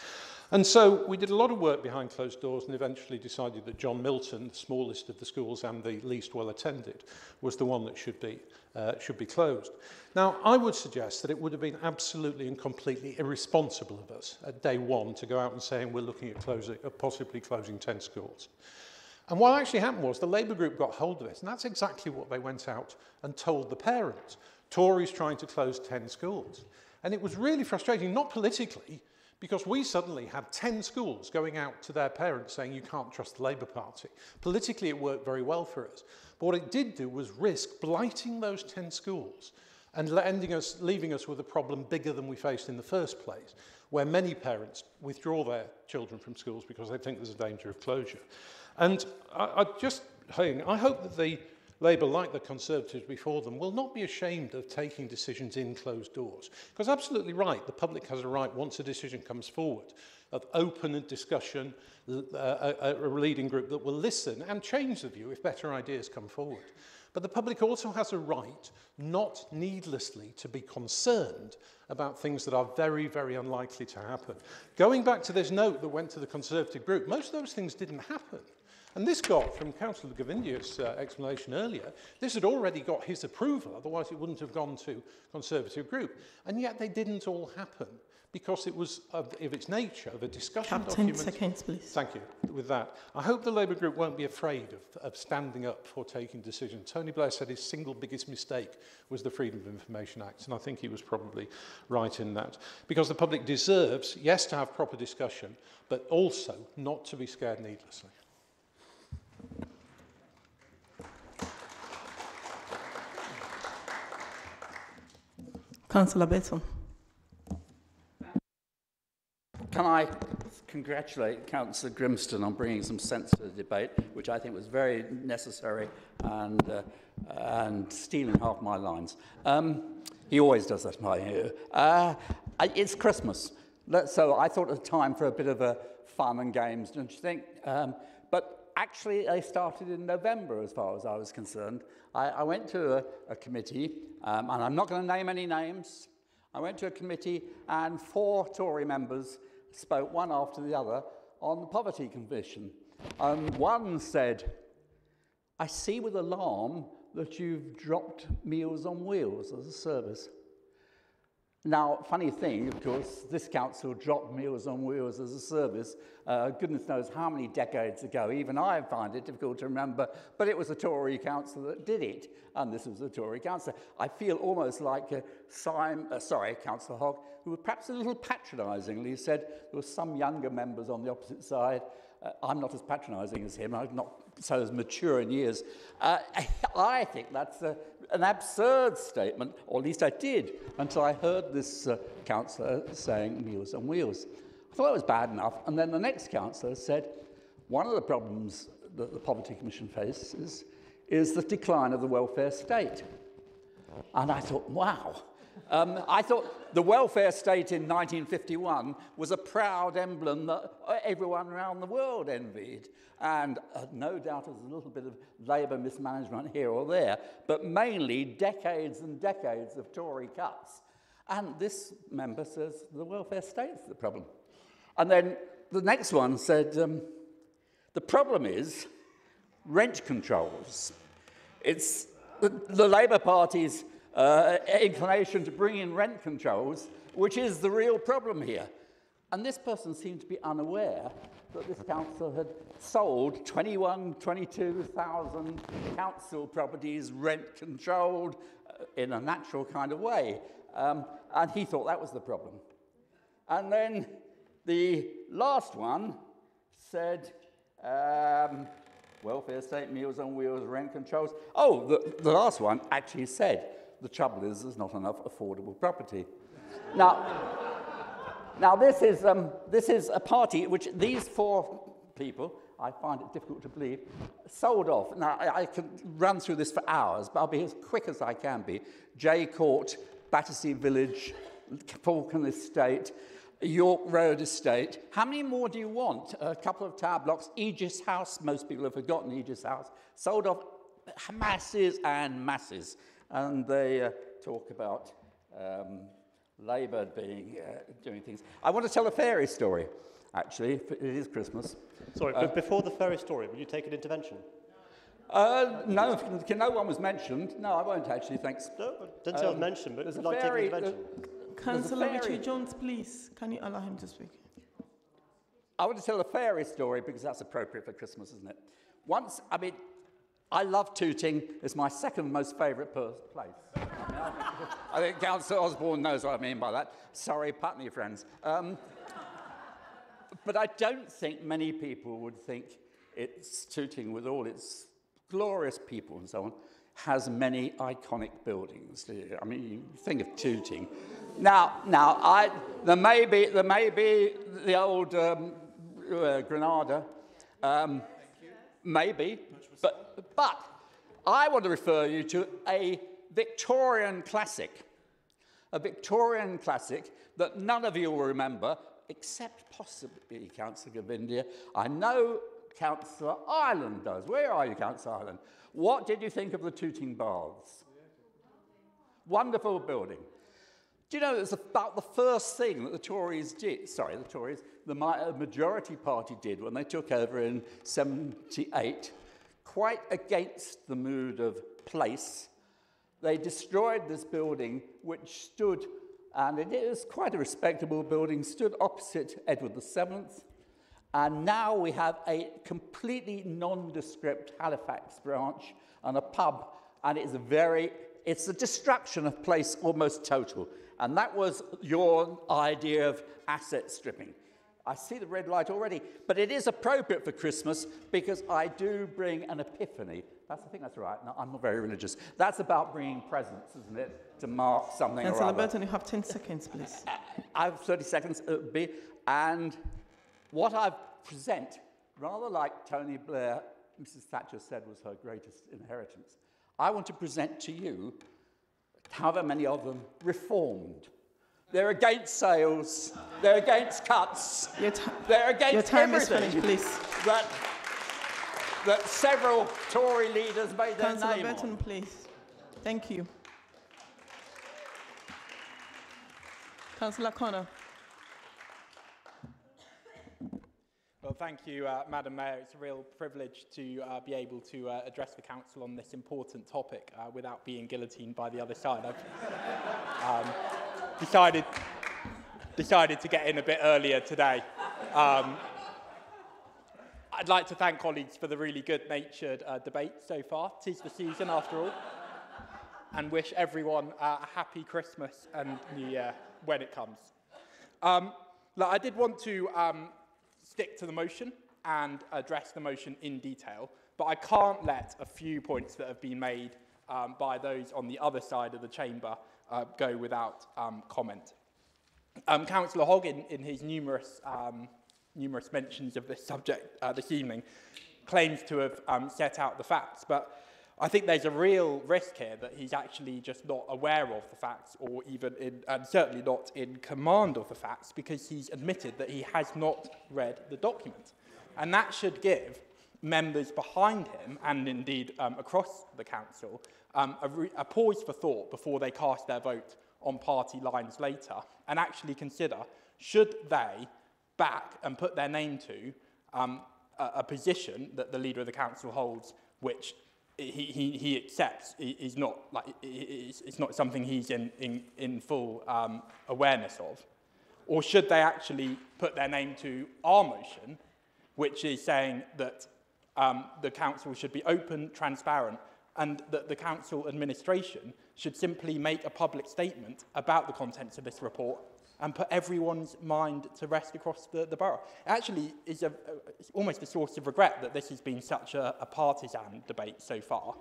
And so we did a lot of work behind closed doors and eventually decided that John Milton, the smallest of the schools and the least well attended, was the one that should be closed. Now, I would suggest that it would have been absolutely and completely irresponsible of us at day one to go out and say we're looking at possibly closing 10 schools. And what actually happened was the Labour group got hold of this, and that's exactly what they went out and told the parents. Tories trying to close 10 schools. And it was really frustrating, not politically, because we suddenly had 10 schools going out to their parents saying you can't trust the Labour Party. Politically, it worked very well for us. But what it did do was risk blighting those 10 schools and leaving us with a problem bigger than we faced in the first place, where many parents withdraw their children from schools because they think there's a danger of closure. And I hope that the Labour, like the Conservatives before them, will not be ashamed of taking decisions in closed doors. Because absolutely right, the public has a right, once a decision comes forward, of open discussion, a leading group that will listen and change the view if better ideas come forward. But the public also has a right not needlessly to be concerned about things that are very, very unlikely to happen. Going back to this note that went to the Conservative group, most of those things didn't happen. And this got, from Councillor Govindia's explanation earlier, this had already got his approval, otherwise it wouldn't have gone to Conservative group. And yet they didn't all happen, because it was of its nature, the discussion document. 10 seconds, please. Thank you. With that, I hope the Labour group won't be afraid of standing up for taking decisions. Tony Blair said his single biggest mistake was the Freedom of Information Act, and I think he was probably right in that. Because the public deserves, yes, to have proper discussion, but also not to be scared needlessly. Councillor Betton. Can I congratulate Councillor Grimston on bringing some sense to the debate, which I think was very necessary, and stealing half my lines. He always does that, mind you. It's Christmas, so I thought it was time for a bit of a fun and games, don't you think? But actually, they started in November, as far as I was concerned. I went to a committee, and I'm not going to name any names. I went to a committee, and 4 Tory members spoke one after the other on the Poverty Commission. One said, "I see with alarm that you've dropped Meals on Wheels as a service." Now, funny thing, of course, this council dropped Meals on Wheels as a service, goodness knows how many decades ago. Even I find it difficult to remember, but it was a Tory council that did it, and this was a Tory council. I feel almost like Councillor Hogg, who was perhaps a little patronisingly said there were some younger members on the opposite side. I'm not as patronising as him, I'm not so as mature in years. I think that's an absurd statement, or at least I did, until I heard this councillor saying Meals on Wheels. I thought it was bad enough, and then the next councillor said, one of the problems that the Poverty Commission faces is the decline of the welfare state. And I thought, wow. I thought the welfare state in 1951 was a proud emblem that everyone around the world envied. And no doubt there's a little bit of Labour mismanagement here or there, but mainly decades and decades of Tory cuts. And this member says the welfare state's the problem. And then the next one said, the problem is rent controls. It's the Labour Party's inclination to bring in rent controls, which is the real problem here. And this person seemed to be unaware that this council had sold 22,000 council properties rent-controlled in a natural kind of way. And he thought that was the problem. And then the last one said, welfare state, Meals on Wheels, rent controls. Oh, the last one actually said, the trouble is there's not enough affordable property. Now this is a party which these 4 people, I find it difficult to believe, sold off. Now I can run through this for hours, but I'll be as quick as I can be. Jay Court, Battersea Village, Falcon Estate, York Road Estate. How many more do you want? A couple of tower blocks, Aegis House, most people have forgotten Aegis House, sold off masses and masses. And they talk about Labour doing things. I want to tell a fairy story, actually. It is Christmas. Sorry, but before the fairy story, will you take an intervention? No, no one was mentioned. No, I won't actually, thanks. No, didn't say I was mentioned, but would you like to take an intervention? Councillor Richard Jones, please, can you allow him to speak? I want to tell a fairy story because that's appropriate for Christmas, isn't it? Once, I mean, I love Tooting. It's my second most favourite place. I think Councillor Osborne knows what I mean by that. Sorry, Putney friends. But I don't think many people would think it's Tooting, with all its glorious people and so on, has many iconic buildings. I mean, you think of Tooting. Now, there may be the old Granada, maybe, but I want to refer you to a Victorian classic that none of you will remember, except possibly Councillor Govindia. I know Councillor Ireland does. Where are you, Councillor Ireland? What did you think of the Tooting Baths? Wonderful building. Do you know it's about the first thing that the Tories did? Sorry, the majority party did when they took over in '78, quite against the mood of place. They destroyed this building, which stood, and it is quite a respectable building, stood opposite Edward VII. And now we have a completely nondescript Halifax branch and a pub, and it's a destruction of place almost total. And that was your idea of asset stripping. I see the red light already, but it is appropriate for Christmas because I do bring an epiphany. I think that's right. No, I'm not very religious. That's about bringing presents, isn't it, to mark something or other. Councillor Burton, you have 10 seconds, please. I have 30 seconds, and what I present, rather like Tony Blair, Mrs. Thatcher said was her greatest inheritance, I want to present to you, however many of them, reformed. They're against sales, they're against cuts, they're against your time everything is finished, please. that several Tory leaders made their Councillor name Burton, on. please. Thank you. Councillor Connor. Well, thank you, Madam Mayor. It's a real privilege to be able to address the Council on this important topic without being guillotined by the other side. I've decided to get in a bit earlier today. I'd like to thank colleagues for the really good-natured debate so far. 'Tis the season, after all, and wish everyone a happy Christmas and New Year when it comes. Look, I did want to stick to the motion and address the motion in detail, but I can't let a few points that have been made by those on the other side of the chamber go without comment. Councillor Hogg, in his numerous mentions of this subject this evening, claims to have set out the facts, but I think there's a real risk here that he's actually just not aware of the facts, or even and certainly not in command of the facts, because he's admitted that he has not read the document. And that should give members behind him, and indeed across the council, a pause for thought before they cast their vote on party lines later, and actually consider, should they back and put their name to a position that the leader of the council holds, which he accepts is not it's not something he's in full awareness of, or should they actually put their name to our motion, which is saying that the council should be open, transparent, and that the council administration should simply make a public statement about the contents of this report and put everyone's mind to rest across the borough. It actually is it's almost a source of regret that this has been such a partisan debate so far,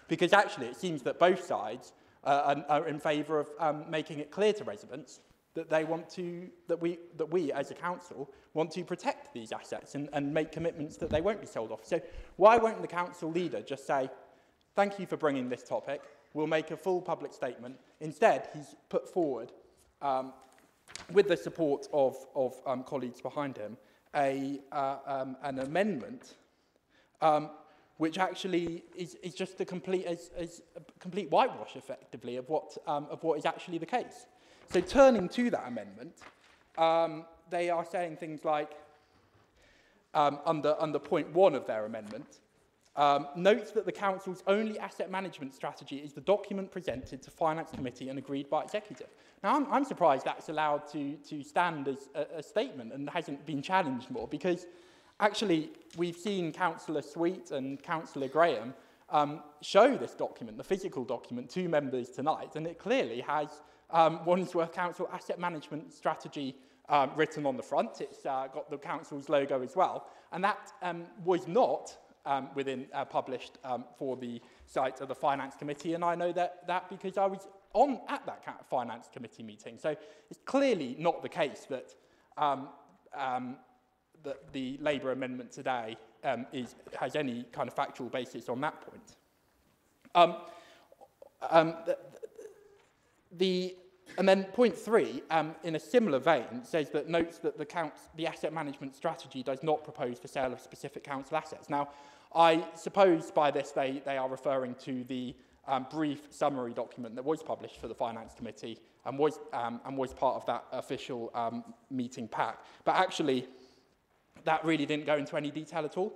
because actually it seems that both sides are in favour of making it clear to residents that they want to, that we as a council want to protect these assets and make commitments that they won't be sold off. So why won't the council leader just say, thank you for bringing this topic, we'll make a full public statement? Instead, he's put forward, with the support of colleagues behind him, an amendment which actually is just a complete whitewash, effectively, of what is actually the case. So turning to that amendment, they are saying things like, under point 1 of their amendment, notes that the Council's only asset management strategy is the document presented to Finance Committee and agreed by Executive. Now, I'm surprised that's allowed to stand as a statement and hasn't been challenged more, because actually we've seen Councillor Sweet and Councillor Graham show this document, the physical document, to members tonight, and it clearly has Wandsworth Council asset management strategy written on the front. It's got the Council's logo as well, and that was not published for the site of the Finance Committee, and I know that because I was at that Finance Committee meeting. So it's clearly not the case that that the Labour amendment today has any kind of factual basis on that point. And then point 3, in a similar vein, says that notes that the asset management strategy does not propose for sale of specific council assets. Now, I suppose by this they are referring to the brief summary document that was published for the Finance Committee and was part of that official meeting pack. But actually, that really didn't go into any detail at all.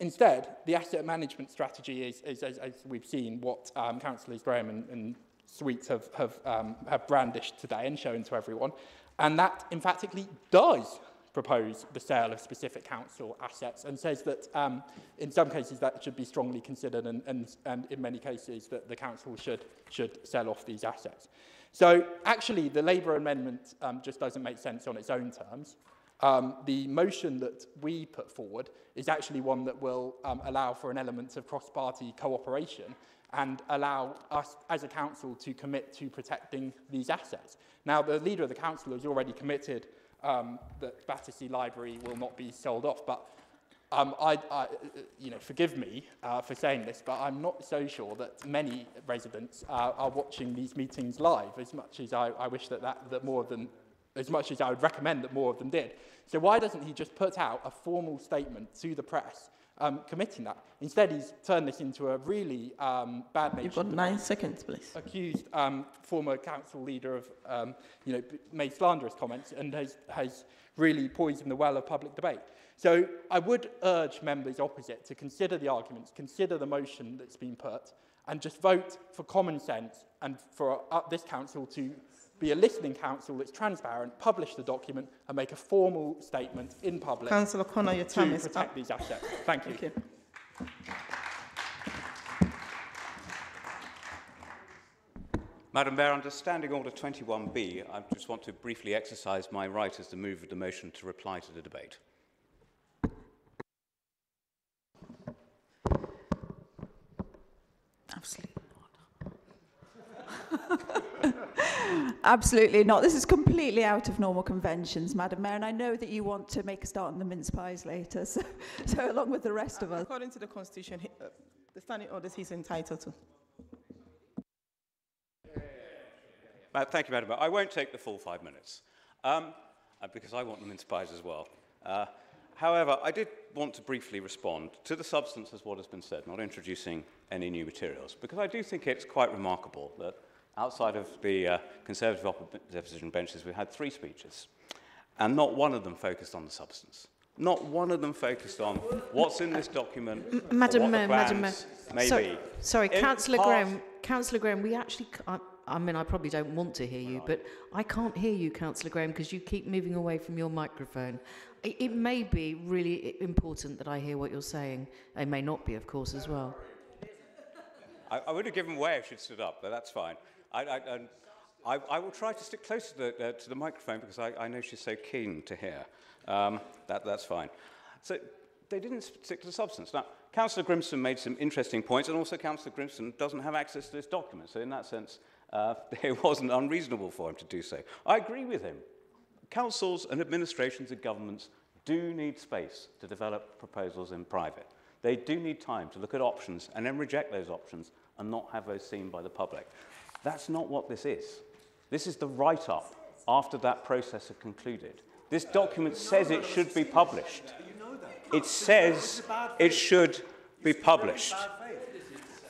Instead, the asset management strategy is as we've seen, what Councillors Graham and Sweet have brandished today and shown to everyone. And that emphatically does propose the sale of specific council assets and says that in some cases that should be strongly considered and in many cases that the council should sell off these assets. So actually the Labour amendment just doesn't make sense on its own terms. The motion that we put forward is actually one that will allow for an element of cross-party cooperation and allow us as a council to commit to protecting these assets. Now, the leader of the council has already committed that Battersea Library will not be sold off, but forgive me for saying this, but I'm not so sure that many residents are watching these meetings live, as much as I wish that more of them, as much as I would recommend that more of them did. So why doesn't he just put out a formal statement to the press committing that? Instead, he's turned this into a really bad nation. You've got 9 seconds, please. Accused former council leader of, made slanderous comments and has really poisoned the well of public debate. So I would urge members opposite to consider the arguments, consider the motion that's been put, and just vote for common sense and for this council to be a listening council that's transparent, publish the document, and make a formal statement in public Councillor Connor, your time to is protect up. these assets. Thank you. Madam Mayor, under Standing Order 21B, I just want to briefly exercise my right as the mover of the motion to reply to the debate. Absolutely not. Absolutely not. This is completely out of normal conventions, Madam Mayor, and I know that you want to make a start on the mince pies later, so along with the rest of us. According to the Constitution, the standing orders he's entitled to. Thank you, Madam Mayor. I won't take the full 5 minutes, because I want the mince pies as well. However, I did want to briefly respond to the substance of what has been said, not introducing any new materials, because I do think it's quite remarkable that outside of the Conservative opposition benches, we had 3 speeches, and not one of them focused on the substance. Not one of them focused on what's in this document, Madam Mayor, sorry, Councillor Graham, we actually, I mean, I probably don't want to hear you, but I can't hear you, Councillor Graham, because you keep moving away from your microphone. It may be really important that I hear what you're saying. It may not be, of course, as well. I would have given way if she'd stood up, but that's fine. I will try to stick close to the microphone because I know she's so keen to hear. That's fine. So they didn't stick to the substance. Now, Councillor Grimston made some interesting points, and also Councillor Grimston doesn't have access to this document. So in that sense, it wasn't unreasonable for him to do so. I agree with him. Councils and administrations and governments do need space to develop proposals in private. They do need time to look at options and then reject those options and not have those seen by the public. That's not what this is. This is the write-up after that process had concluded. This document says it should be published. It says it should be published.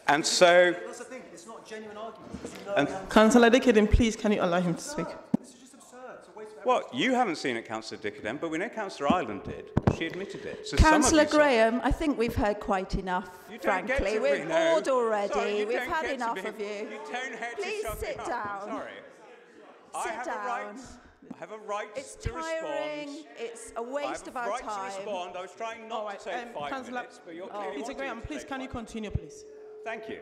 And so... That's the thing, it's not a genuine argument. Councillor Dickinson, please, can you allow him to speak? This is just absurd. It's a waste of Well, you haven't seen it, Councillor Dickenden, but we know Councillor Ireland did. She admitted it. So Councillor some of you Graham, I think we've heard quite enough, frankly. We're bored already. Sorry, We've had enough of you. You don't have Please to shut sit me up. down. I'm sorry. Sit down. I have a right It's to tiring. respond. It's a waste of our I have a right time. to respond. I was trying not to take 5 minutes, but you're clearly Peter wanting Graham, to please, take can you 5 continue, please? Thank you.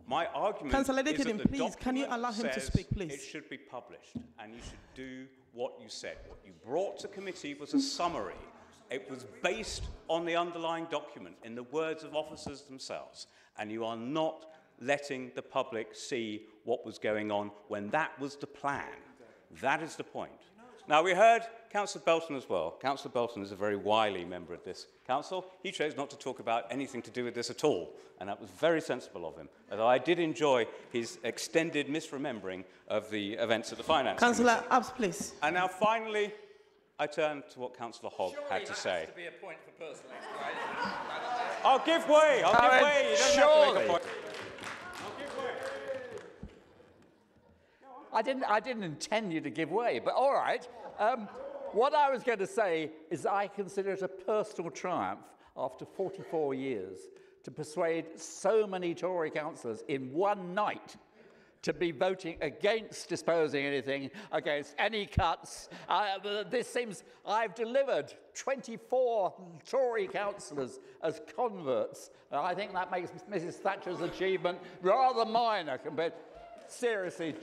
My argument Councillor is that Dickenden, the please, can you document allow him to says speak, please? It should be published, and you should do what you said. What you brought to committee was a summary. It was based on the underlying document, in the words of officers themselves, and you are not letting the public see what was going on when that was the plan. That is the point. Now, we heard Councillor Belton as well. Councillor Belton is a very wily member of this council. He chose not to talk about anything to do with this at all, and that was very sensible of him, although I did enjoy his extended misremembering of the events at the Finance Councillor Committee. Abs, please. And now, finally, I turn to what Councillor Hogg had to say. Has to be a point for personal explanation. I'll give way. I'll give way. You don't have to make a point. I didn't intend you to give way, but all right. What I was going to say is I consider it a personal triumph after 44 years to persuade so many Tory councillors in one night to be voting against disposing anything, against any cuts. This seems, I've delivered 24 Tory councillors as converts. I think that makes Mrs Thatcher's achievement rather minor compared. Seriously,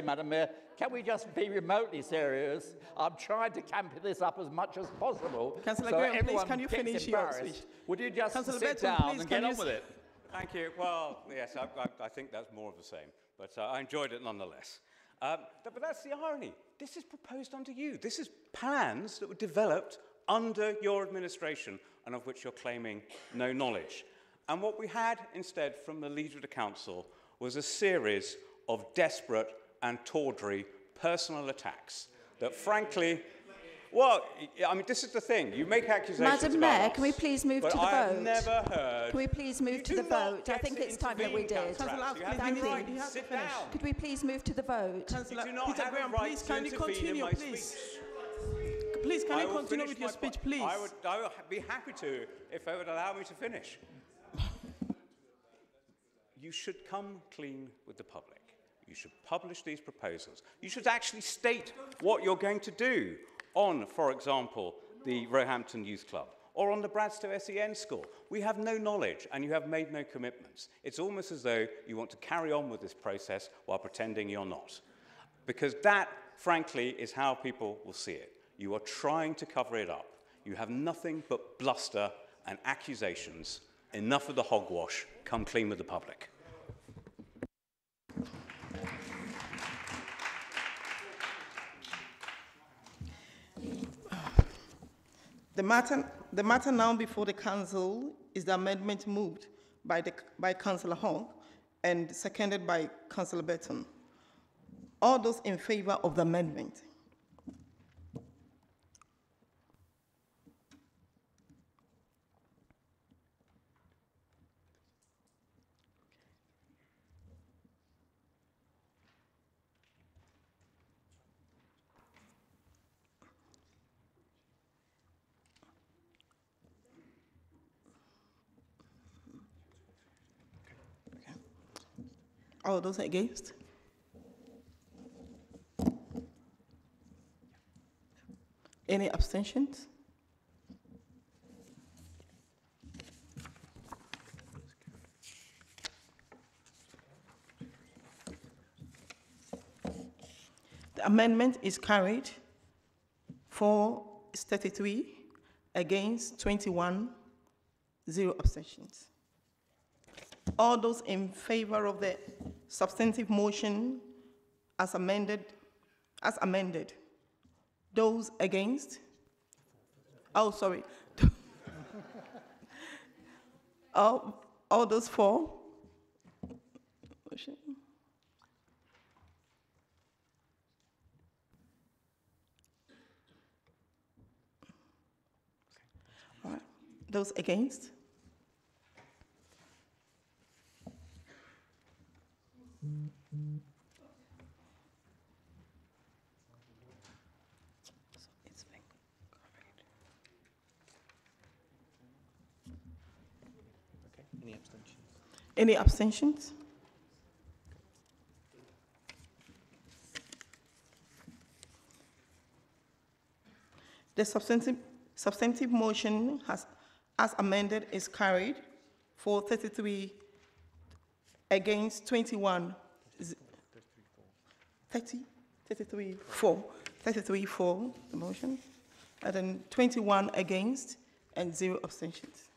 Madam Mayor, can we just be remotely serious? I'm trying to camp this up as much as possible. Councillor so Graham, please, everyone can you gets finish your embarrassed. speech? Would you just Councillor sit Benton, down please, and can get you on with it? Thank you. Well, yes, I think that's more of the same, but I enjoyed it nonetheless. But that's the irony. This is proposed under you. This is plans that were developed under your administration and of which you're claiming no knowledge. And what we had instead from the Leader of the Council was a series of desperate and tawdry personal attacks that, frankly, well, I mean, this is the thing. You make accusations Madam about Mayor, us, can we please move but to the I vote? have never heard. Can we please move to the vote? I think it's time that we did. Thank you. Sit down. Could we please move to the vote? Councillor do not Peter have a Graham, right please, to can you intervene in continue, my please? speech. Please, can I you will continue finish with your my speech, point. please? I would be happy to if they would allow me to finish. You should come clean with the public. You should publish these proposals. You should actually state what you're going to do on, for example, the Roehampton Youth Club or on the Bradstow SEN School. We have no knowledge and you have made no commitments. It's almost as though you want to carry on with this process while pretending you're not. Because that, frankly, is how people will see it. You are trying to cover it up. You have nothing but bluster and accusations. Enough of the hogwash. Come clean with the public. The matter now before the Council is the amendment moved by Councillor Hogg and seconded by Councillor Burton. All those in favour of the amendment? All those against? Any abstentions? The amendment is carried. For 33, against 21, 0 abstentions. All those in favor of the substantive motion as amended, those against? Oh, sorry. all those for? Motion. All right. Those against? Any abstentions? Any abstentions? The substantive motion as amended is carried for 33 against 21. 33 for the motion, and then 21 against and 0 abstentions.